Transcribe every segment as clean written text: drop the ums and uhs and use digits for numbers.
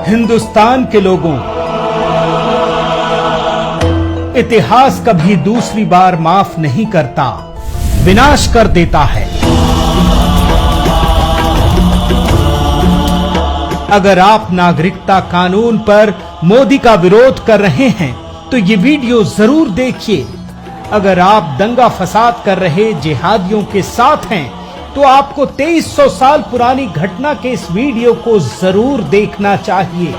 हिंदुस्तान के लोगों, इतिहास कभी दूसरी बार माफ नहीं करता, विनाश कर देता है। अगर आप नागरिकता कानून पर मोदी का विरोध कर रहे हैं तो ये वीडियो जरूर देखिए। अगर आप दंगा फसाद कर रहे जिहादियों के साथ हैं तो आपको 2300 साल पुरानी घटना के इस वीडियो को जरूर देखना चाहिए।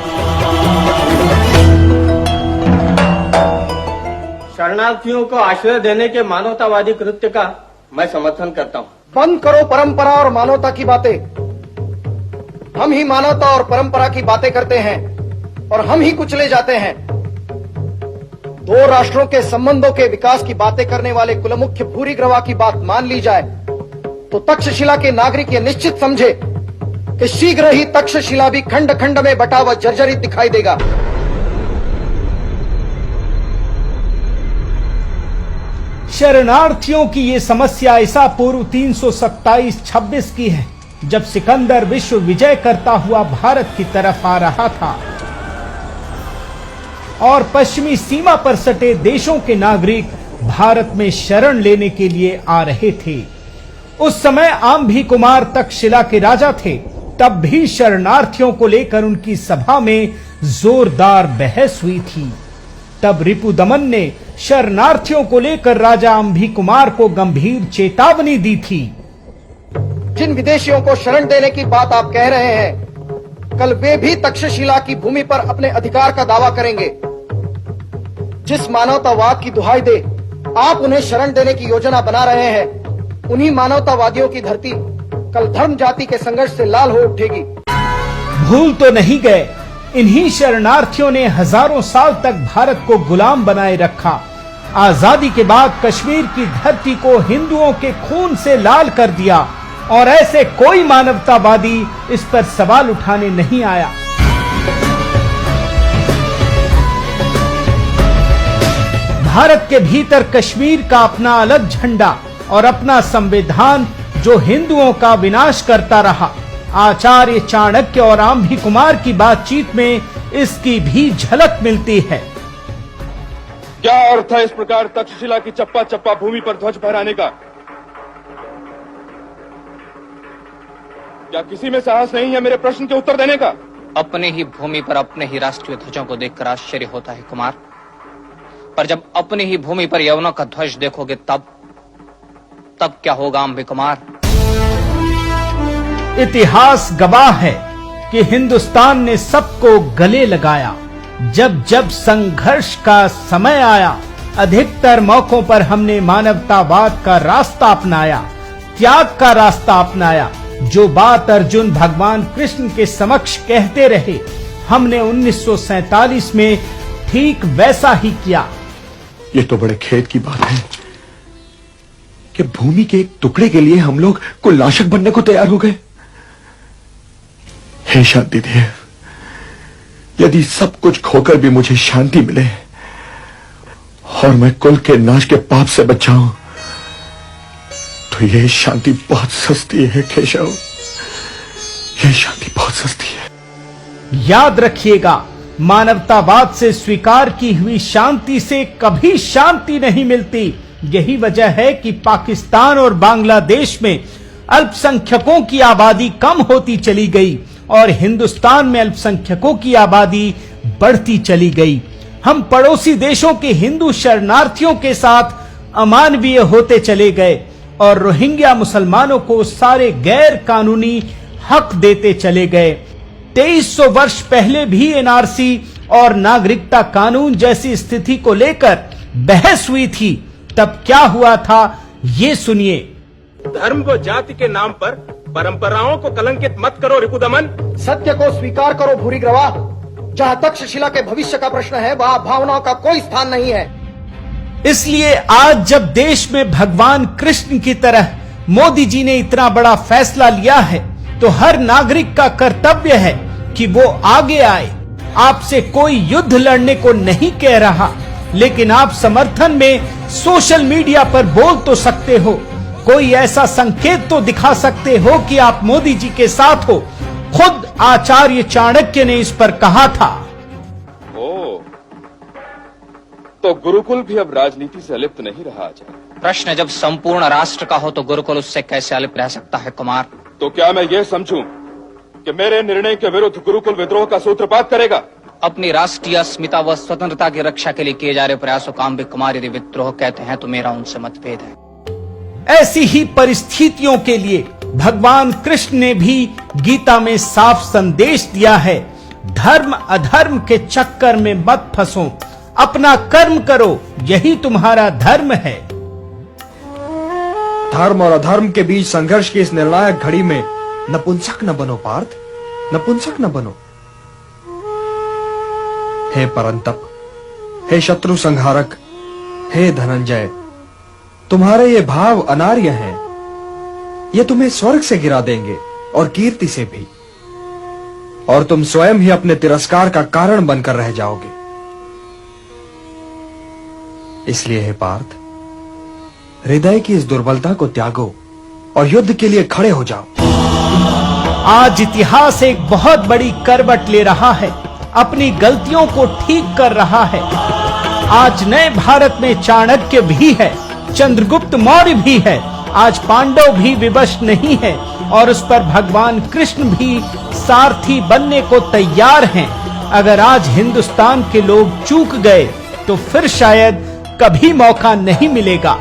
शरणार्थियों को आश्रय देने के मानवतावादी कृत्य का मैं समर्थन करता हूँ। बंद करो परंपरा और मानवता की बातें। हम ही मानवता और परंपरा की बातें करते हैं और हम ही कुचले जाते हैं। दो राष्ट्रों के संबंधों के विकास की बातें करने वाले कुलमुख्य भूरिग्रवा की बात मान ली जाए तो तक्षशिला के नागरिक ये निश्चित समझे कि शीघ्र ही तक्षशिला भी खंड खंड में बटा व जर्जरित दिखाई देगा। शरणार्थियों की ये समस्या ईसा पूर्व 327-26 की है, जब सिकंदर विश्व विजय करता हुआ भारत की तरफ आ रहा था और पश्चिमी सीमा पर सटे देशों के नागरिक भारत में शरण लेने के लिए आ रहे थे। उस समय आंभी कुमार तक्षशिला के राजा थे। तब भी शरणार्थियों को लेकर उनकी सभा में जोरदार बहस हुई थी। तब रिपुदमन ने शरणार्थियों को लेकर राजा आंभी कुमार को गंभीर चेतावनी दी थी। जिन विदेशियों को शरण देने की बात आप कह रहे हैं, कल वे भी तक्षशिला की भूमि पर अपने अधिकार का दावा करेंगे। जिस मानवतावाद की दुहाई दे आप उन्हें शरण देने की योजना बना रहे हैं, उन्हीं मानवतावादियों की धरती कल धर्म जाति के संघर्ष से लाल हो उठेगी। भूल तो नहीं गए, इन्हीं शरणार्थियों ने हजारों साल तक भारत को गुलाम बनाए रखा। आजादी के बाद कश्मीर की धरती को हिंदुओं के खून से लाल कर दिया और ऐसे कोई मानवतावादी इस पर सवाल उठाने नहीं आया। भारत के भीतर कश्मीर का अपना अलग झंडा और अपना संविधान जो हिंदुओं का विनाश करता रहा। आचार्य चाणक्य और आंभी कुमार की बातचीत में इसकी भी झलक मिलती है। क्या अर्थ है इस प्रकार तक्षशिला की चप्पा चप्पा भूमि पर ध्वज फहराने का? क्या किसी में साहस नहीं है मेरे प्रश्न के उत्तर देने का? अपने ही भूमि पर अपने ही राष्ट्रीय ध्वजों को देखकर आश्चर्य होता है कुमार, पर जब अपनी ही भूमि पर यवनों का ध्वज देखोगे तब क्या होगा आंभी कुमार? इतिहास गवाह है कि हिंदुस्तान ने सबको गले लगाया। जब जब संघर्ष का समय आया, अधिकतर मौकों पर हमने मानवतावाद का रास्ता अपनाया, त्याग का रास्ता अपनाया। जो बात अर्जुन भगवान कृष्ण के समक्ष कहते रहे, हमने 1947 में ठीक वैसा ही किया। ये तो बड़े खेद की बात है कि भूमि के एक टुकड़े के लिए हम लोग कुलनाशक बनने को तैयार हो गए। हे शांति देव, यदि सब कुछ खोकर भी मुझे शांति मिले और मैं कुल के नाश के पाप से बच जाऊं तो यह शांति बहुत सस्ती है केशव, यह शांति बहुत सस्ती है। याद रखिएगा, मानवतावाद से स्वीकार की हुई शांति से कभी शांति नहीं मिलती। यही वजह है कि पाकिस्तान और बांग्लादेश में अल्पसंख्यकों की आबादी कम होती चली गई और हिंदुस्तान में अल्पसंख्यकों की आबादी बढ़ती चली गई। हम पड़ोसी देशों के हिंदू शरणार्थियों के साथ अमानवीय होते चले गए और रोहिंग्या मुसलमानों को सारे गैर कानूनी हक देते चले गए। 2300 वर्ष पहले भी एनआरसी और नागरिकता कानून जैसी स्थिति को लेकर बहस हुई थी। तब क्या हुआ था, ये सुनिए। धर्म व जाति के नाम पर परंपराओं को कलंकित मत करो रिपुदमन। सत्य को स्वीकार करो भूरिग्रवा। जहाँ तक्षशिला के भविष्य का प्रश्न है, वहाँ भावनाओं का कोई स्थान नहीं है। इसलिए आज जब देश में भगवान कृष्ण की तरह मोदी जी ने इतना बड़ा फैसला लिया है, तो हर नागरिक का कर्तव्य है कि वो आगे आए। आपसे कोई युद्ध लड़ने को नहीं कह रहा, लेकिन आप समर्थन में सोशल मीडिया पर बोल तो सकते हो। कोई ऐसा संकेत तो दिखा सकते हो कि आप मोदी जी के साथ हो। खुद आचार्य चाणक्य ने इस पर कहा था। ओ, तो गुरुकुल भी अब राजनीति से अलिप्त नहीं रहा आचार्य। प्रश्न जब संपूर्ण राष्ट्र का हो तो गुरुकुल उससे कैसे अलिप्त रह सकता है कुमार? तो क्या मैं ये समझूं कि मेरे निर्णय के विरुद्ध गुरुकुल विद्रोह का सूत्रपात करेगा? अपनी राष्ट्रीय अस्मिता व स्वतंत्रता की रक्षा के लिए किए जा रहे प्रयासों का अंबिक कुमार यदि विद्रोह कहते हैं तो मेरा उनसे मतभेद है। ऐसी ही परिस्थितियों के लिए भगवान कृष्ण ने भी गीता में साफ संदेश दिया है, धर्म अधर्म के चक्कर में मत फंसो, अपना कर्म करो, यही तुम्हारा धर्म है। धर्म और अधर्म के बीच संघर्ष की इस निर्णायक घड़ी में नपुंसक न बनो पार्थ, नपुंसक न बनो। हे परंतप, हे शत्रु संहारक, हे धनंजय, तुम्हारे ये भाव अनार्य हैं। ये तुम्हें स्वर्ग से गिरा देंगे और कीर्ति से भी, और तुम स्वयं ही अपने तिरस्कार का कारण बनकर रह जाओगे। इसलिए हे पार्थ, हृदय की इस दुर्बलता को त्यागो और युद्ध के लिए खड़े हो जाओ। आज इतिहास एक बहुत बड़ी करवट ले रहा है, अपनी गलतियों को ठीक कर रहा है। आज नए भारत में चाणक्य भी है, चंद्रगुप्त मौर्य भी है, आज पांडव भी विवश नहीं है और उस पर भगवान कृष्ण भी सारथी बनने को तैयार हैं। अगर आज हिंदुस्तान के लोग चूक गए तो फिर शायद कभी मौका नहीं मिलेगा।